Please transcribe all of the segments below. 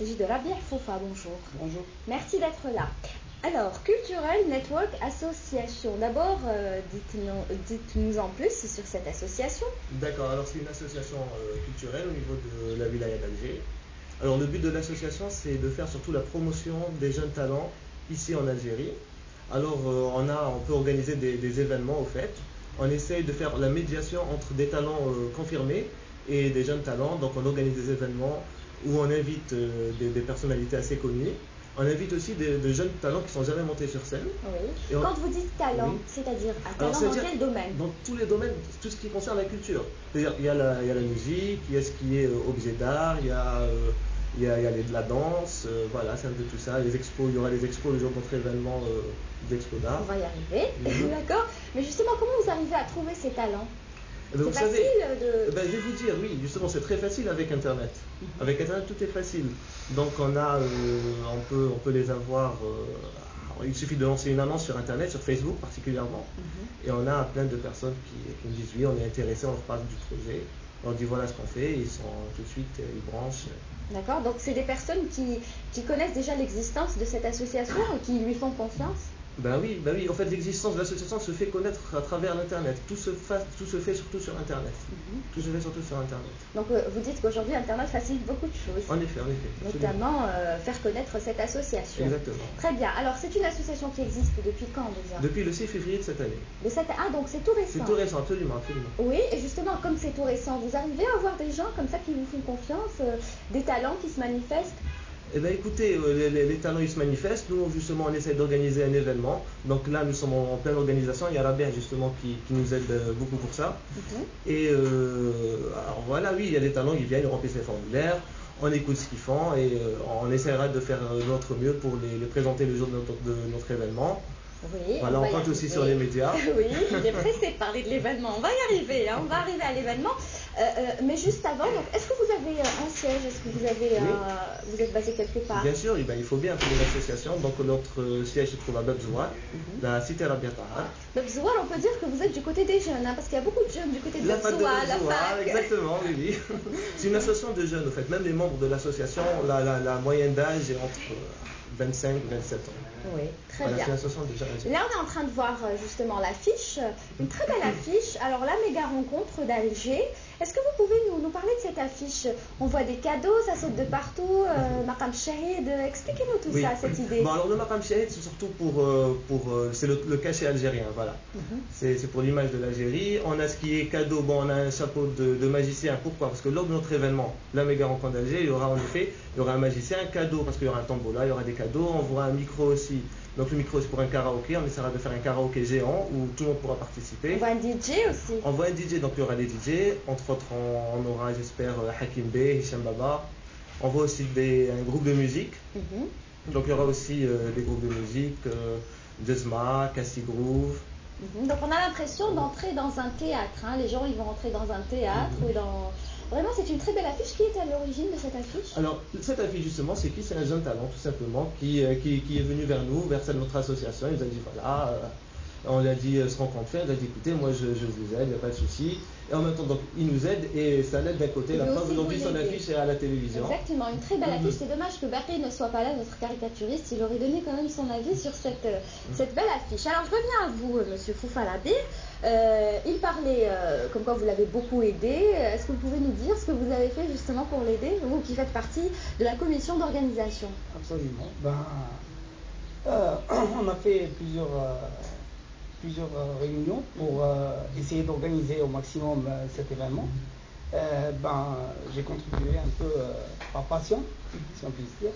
s'agit de Rabia Foufa, bonjour. Bonjour. Merci d'être là. Alors, Cultural Network Association. D'abord, dites-nous en plus sur cette association. D'accord, alors c'est une association culturelle au niveau de la wilaya d'Alger. Alors le but de l'association, c'est de faire surtout la promotion des jeunes talents ici en Algérie. Alors on peut organiser des événements au fait. On essaye de faire la médiation entre des talents confirmés et des jeunes talents. Donc on organise des événements où on invite des personnalités assez connues. On invite aussi de jeunes talents qui ne sont jamais montés sur scène. Oui. Quand vous dites talent, oui, c'est-à-dire un talent dans quel domaine? Dans tous les domaines, tout ce qui concerne la culture. C'est-à-dire il y a la musique, il y a ce qui est objet d'art, il y a de la danse, voilà, c'est un peu tout ça. Les expos, il y aura les expos le jour de notre événement d'expo d'art. On va y arriver, d'accord. Mais justement, comment vous arrivez à trouver ces talents? C'est facile de... je vais vous dire, oui, justement, c'est très facile avec Internet. Avec Internet, tout est facile. Donc, on peut les avoir. Il suffit de lancer une annonce sur Internet, sur Facebook particulièrement. Et on a plein de personnes qui nous disent oui, on est intéressé, on leur parle du projet. On dit voilà ce qu'on fait, et ils sont tout de suite, ils branchent. D'accord, donc c'est des personnes qui connaissent déjà l'existence de cette association et qui lui font confiance? Ben oui, en fait l'existence de l'association se fait connaître à travers l'Internet. Tout se fait surtout sur Internet. Tout se fait surtout sur Internet. Donc vous dites qu'aujourd'hui Internet facilite beaucoup de choses. En effet. Notamment faire connaître cette association. Exactement. Très bien. Alors c'est une association qui existe depuis quand déjà? Depuis le 6 février de cette année. Ah, donc c'est tout récent. C'est tout récent, absolument. Oui, et justement comme c'est tout récent, vous arrivez à avoir des gens comme ça qui vous font confiance, des talents qui se manifestent? Eh bien écoutez, les talents ils se manifestent. Nous justement on essaie d'organiser un événement. Donc là nous sommes en pleine organisation. Il y a Rabia justement qui nous aide beaucoup pour ça. Et alors voilà, oui, il y a des talents qui viennent, ils remplissent les formulaires. On écoute ce qu'ils font et on essaiera de faire notre mieux pour les présenter le jour de notre événement. Oui, voilà, on compte aussi sur les médias. Oui, il est pressé de parler de l'événement. On va y arriver, on va arriver à l'événement. Mais juste avant, est-ce que vous avez un siège? Est-ce que vous avez vous êtes basé quelque part? Bien sûr, il faut bien pour l'association. Donc notre siège se trouve à Babzouar, la cité Rabia Tahar. Babzouar, on peut dire que vous êtes du côté des jeunes, parce qu'il y a beaucoup de jeunes du côté de Babzouar, la fac. Exactement, oui. C'est une association de jeunes, en fait. Même les membres de l'association, la moyenne d'âge est entre 25 et 27 ans. Oui, très bien. C'est une association de jeunes. Là, on est en train de voir justement l'affiche, une très belle affiche. Alors, la méga rencontre d'Alger. Est-ce que vous pouvez nous parler de cette affiche? On voit des cadeaux, ça saute de partout, Maqam Shahid. Expliquez-nous tout ça, cette idée. Bon, alors le Maqam Shahid, c'est surtout c'est le cachet algérien, voilà. C'est pour l'image de l'Algérie. On a ce qui est cadeau, bon, on a un chapeau de magicien. Pourquoi? Parce que lors de notre événement, la méga rencontre d'Alger, il y aura un magicien, un cadeau, parce qu'il y aura un tombola, il y aura des cadeaux, on voit un micro aussi. Donc le micro c'est pour un karaoké, on essaiera de faire un karaoké géant où tout le monde pourra participer. On voit un DJ aussi. On voit un DJ, donc il y aura des DJ, entre autres on aura j'espère Hakim Bey, Hicham Baba. On voit aussi un groupe de musique. Donc il y aura aussi des groupes de musique, Jazma, Cassie Groove. Donc on a l'impression d'entrer dans un théâtre, les gens ils vont entrer dans un théâtre ou dans... Vraiment, c'est une très belle affiche. Qui est à l'origine de cette affiche? Alors, cette affiche, justement, c'est un jeune talent, tout simplement, qui est venu vers nous, vers notre association. Il nous a dit, voilà, on lui a dit ce qu'on compte faire. Il a dit, écoutez, moi, je vous aide, il n'y a pas de souci. Et en même temps, donc, il nous aide et ça l'aide d'un côté. La preuve, aujourd'hui, son affiche est à la télévision. Exactement, une très belle affiche. C'est dommage que Bakri ne soit pas là, notre caricaturiste. Il aurait donné quand même son avis sur cette belle affiche. Alors, je reviens à vous, monsieur Foufa Labir. Il parlait comme quoi vous l'avez beaucoup aidé. Est-ce que vous pouvez nous dire ce que vous avez fait justement pour l'aider, vous qui faites partie de la commission d'organisation? Absolument. On a fait plusieurs réunions pour essayer d'organiser au maximum cet événement. J'ai contribué un peu par passion, si on peut dire.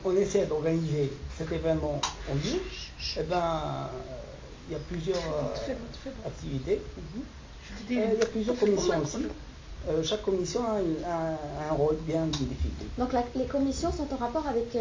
On essaie d'organiser cet événement en ligne. Il y a plusieurs activités. Il y a plusieurs commissions aussi. Chaque commission a un rôle bien défini. Donc les commissions sont en rapport avec,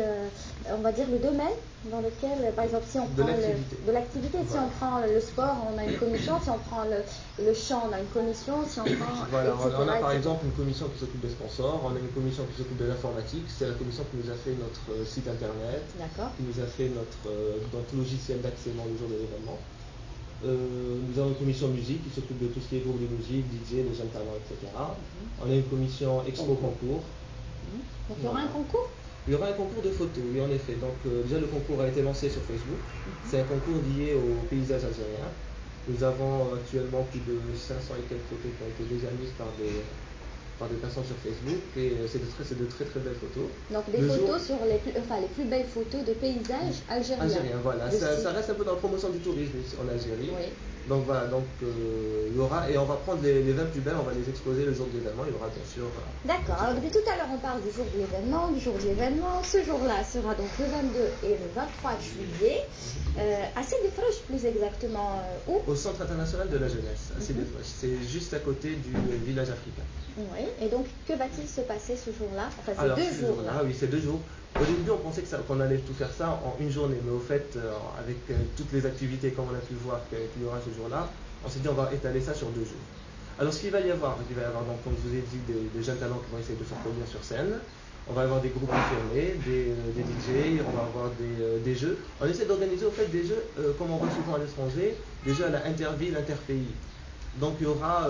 on va dire, le domaine dans lequel, par exemple, si on prend de l'activité, si on prend le sport, on a une commission, si on prend le chant, on a une commission, si on prend... Voilà, on a par exemple une commission qui s'occupe des sponsors, on a une commission qui s'occupe de l'informatique, c'est la commission qui nous a fait notre site internet, qui nous a fait notre logiciel d'accès le jour de l'événement. Nous avons une commission musique qui s'occupe de tout ce qui est groupe de musique, DJ, les jeunes talents, etc. On a une commission expo-concours. Donc il y aura un concours? Il y aura un concours de photos, oui en effet. Donc déjà le concours a été lancé sur Facebook. C'est un concours lié au paysage algérien. Nous avons actuellement plus de 500 et quelques photos qui ont été déjà mises par des personnes sur Facebook et c'est de très très belles photos. Donc des photos sur les plus belles photos de paysages algériens. Algériens, voilà. Ça reste un peu dans la promotion du tourisme en Algérie. Oui. Donc voilà, il y aura, et on va prendre les 20 plus belles, on va les exposer le jour de l'événement, il y aura bien sûr... D'accord, alors depuis tout à l'heure on parle du jour de l'événement, ce jour-là sera donc le 22 et le 23 juillet, à Sidi Frouch plus exactement, où? Au Centre international de la jeunesse, à Sidi Frouch, c'est juste à côté du village africain. Oui, et donc que va-t-il se passer ce jour-là? Enfin c'est alors, 2 jours là. Ah oui, c'est 2 jours. Au début, on pensait qu'on allait tout faire ça en une journée, mais au fait, avec toutes les activités comme on a pu voir qu'il y aura ce jour-là, on s'est dit on va étaler ça sur 2 jours. Alors ce qu'il va y avoir, donc, comme je vous ai dit, des jeunes talents qui vont essayer de se produire sur scène. On va avoir des groupes confirmés, des DJ, on va avoir des jeux. On essaie d'organiser au fait des jeux, comme on voit souvent à l'étranger, des jeux à la interville, interpays. Donc il y aura,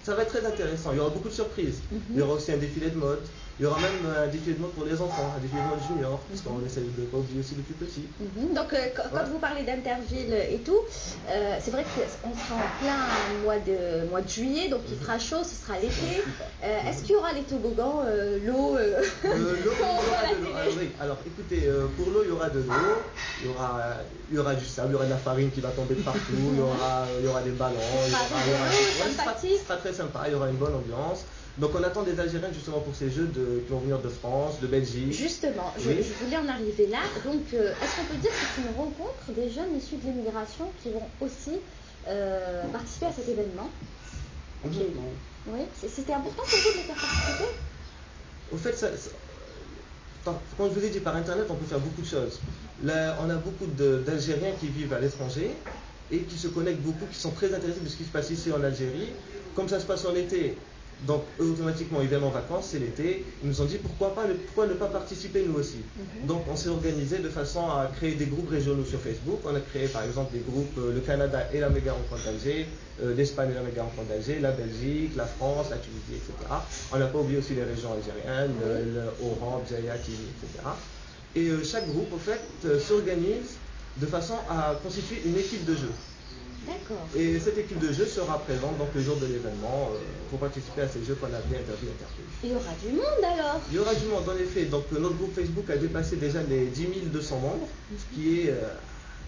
ça va être très intéressant, il y aura beaucoup de surprises. Il y aura aussi un défilé de mode. Il y aura même un défilé de mode pour les enfants, un défilé de mode junior, parce qu'on essaie de ne pas oublier aussi le plus petit. Donc quand vous parlez d'interville et tout, c'est vrai qu'on sera en plein mois de juillet, donc il fera chaud, ce sera l'été. Est-ce qu'il y aura les toboggans, l'eau L'eau, oui. Alors écoutez, pour l'eau, il y aura de l'eau, il y aura du sable, il y aura de la farine qui va tomber de partout, il y aura des ballons, ce sera très sympa, il y aura une bonne ambiance. Donc on attend des Algériens justement pour ces jeux qui vont venir de France, de Belgique. Justement, je voulais en arriver là. Donc est-ce qu'on peut dire que c'est une rencontre des jeunes issus de l'immigration qui vont aussi participer à cet événement? Absolument. Oui, c'était important pour vous de les faire participer? Au fait, comme je vous ai dit, par Internet, on peut faire beaucoup de choses. Là, on a beaucoup d'Algériens qui vivent à l'étranger et qui se connectent beaucoup, qui sont très intéressés de ce qui se passe ici en Algérie. Comme ça se passe en été, donc automatiquement, ils viennent en vacances, c'est l'été. Ils nous ont dit pourquoi ne pas participer nous aussi. Donc on s'est organisé de façon à créer des groupes régionaux sur Facebook. On a créé par exemple des groupes le Canada et la méga rencontre d'Alger, l'Espagne et la méga rencontre d'Alger, la Belgique, la France, la Tunisie, etc. On n'a pas oublié aussi les régions algériennes, Oran, Bjaya, Tizi, etc. Et chaque groupe, au fait, s'organise de façon à constituer une équipe de jeu. D'accord. Et cette équipe de jeu sera présente donc le jour de l'événement pour participer à ces jeux qu'on a appelés Interville Interville. Il y aura du monde alors? Il y aura du monde en effet. Donc notre groupe Facebook a dépassé déjà les 10 200 membres, ce qui est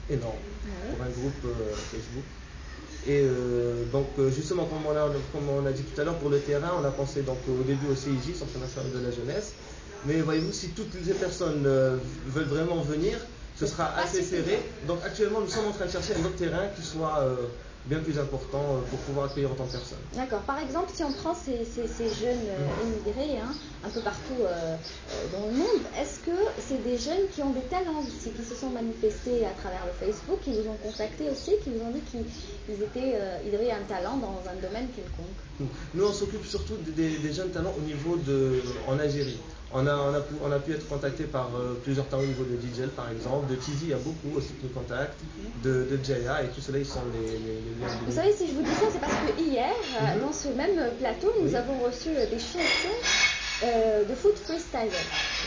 énorme pour un groupe Facebook. Et donc justement comme on a dit tout à l'heure pour le terrain, on a pensé donc au début au CIJ, Centre national de la jeunesse. Mais voyez-vous, si toutes les personnes veulent vraiment venir, ce sera assez serré. Donc actuellement, nous sommes en train de chercher un autre terrain qui soit bien plus important pour pouvoir accueillir autant de personnes. D'accord. Par exemple, si on prend ces jeunes immigrés un peu partout dans le monde, est-ce que c'est des jeunes qui ont des talents aussi, qui se sont manifestés à travers le Facebook, qui vous ont contacté aussi, qui vous ont dit qu'ils avaient un talent dans un domaine quelconque? Nous, on s'occupe surtout des jeunes talents au niveau en Algérie. On a pu être contacté par plusieurs talents au niveau de DJ par exemple, de Tizi, il y a beaucoup aussi qui nous contactent, de Jaya, et tout cela, ils sont les Vous savez, si je vous dis ça, c'est parce que hier, dans ce même plateau, nous avons reçu des chansons de foot freestyle.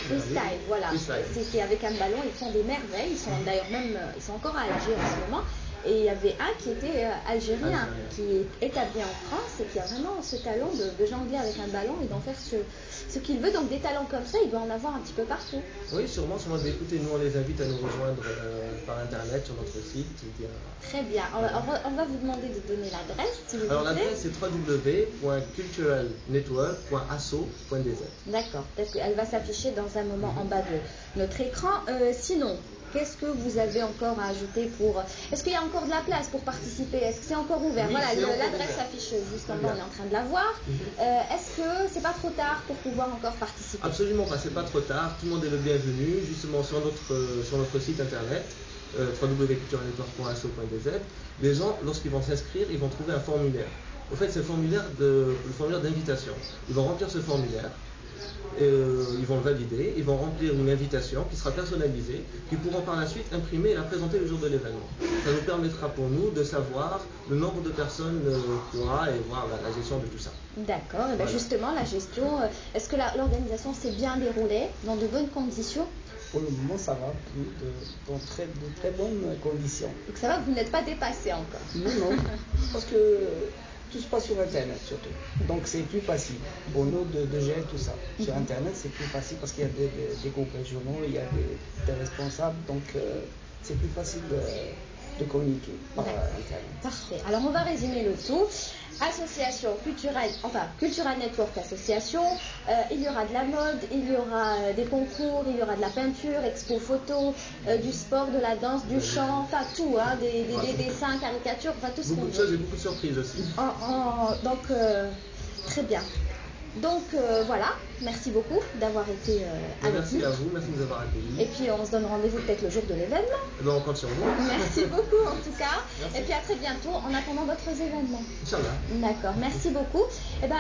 Freestyle, voilà. C'est avec un ballon, ils font des merveilles, ils sont d'ailleurs ils sont encore à Alger en ce moment. Et il y avait un qui était algérien, qui est établi en France et qui a vraiment ce talent de jongler avec un ballon et d'en faire ce qu'il veut. Donc des talents comme ça, il doit en avoir un petit peu partout. Oui, sûrement. Écoutez, nous on les invite à nous rejoindre par Internet sur notre site. Très bien. On va vous demander de donner l'adresse, si vous voulez. Alors l'adresse c'est www.culturalnetwork.asso.dz. D'accord. Elle va s'afficher dans un moment en bas de notre écran. Sinon, qu'est-ce que vous avez encore à ajouter Est-ce qu'il y a encore de la place pour participer? Est-ce que c'est encore ouvert? Oui, voilà, l'adresse s'affiche juste en bas, on est en train de la voir. Est-ce que c'est pas trop tard pour pouvoir encore participer? Absolument pas, c'est pas trop tard. Tout le monde est le bienvenu. Justement sur notre site internet www.culturalnetwork.asso.dz. Les gens, lorsqu'ils vont s'inscrire, ils vont trouver un formulaire. Au fait, c'est le formulaire d'invitation. Ils vont remplir ce formulaire. Ils vont le valider, ils vont remplir une invitation qui sera personnalisée, qu'ils pourront par la suite imprimer et la présenter le jour de l'événement. Ça nous permettra pour nous de savoir le nombre de personnes qu'il y aura et voir la gestion de tout ça. D'accord, et bien Voilà. justement la gestion, est-ce que l'organisation s'est bien déroulée dans de bonnes conditions? Pour le moment, ça va, dans de très bonnes conditions. Donc ça va, vous n'êtes pas dépassé encore? Non, parce que tout se passe sur Internet surtout. Donc c'est plus facile pour nous de gérer tout ça. Sur Internet, c'est plus facile parce qu'il y a des groupes régionaux, il y a des responsables, donc c'est plus facile de communiquer par Internet. Parfait. Alors on va résumer le tout. Association culturelle, enfin Cultural Network Association, il y aura de la mode, il y aura des concours, il y aura de la peinture, expo photo, du sport, de la danse, du chant, enfin tout, hein, des dessins, caricatures, enfin tout ce qu'on Beaucoup de veut. choses et beaucoup de surprises aussi. Donc très bien. Donc voilà, merci beaucoup d'avoir été avec Merci nous. à vous, merci de nous avoir accueillis. Et puis on se donne rendez-vous peut-être le jour de l'événement. Et ben, on compte sur vous. Merci beaucoup en tout cas. Merci. Et puis à très bientôt en attendant d'autres événements. Inch'Allah. D'accord, merci beaucoup. Eh ben,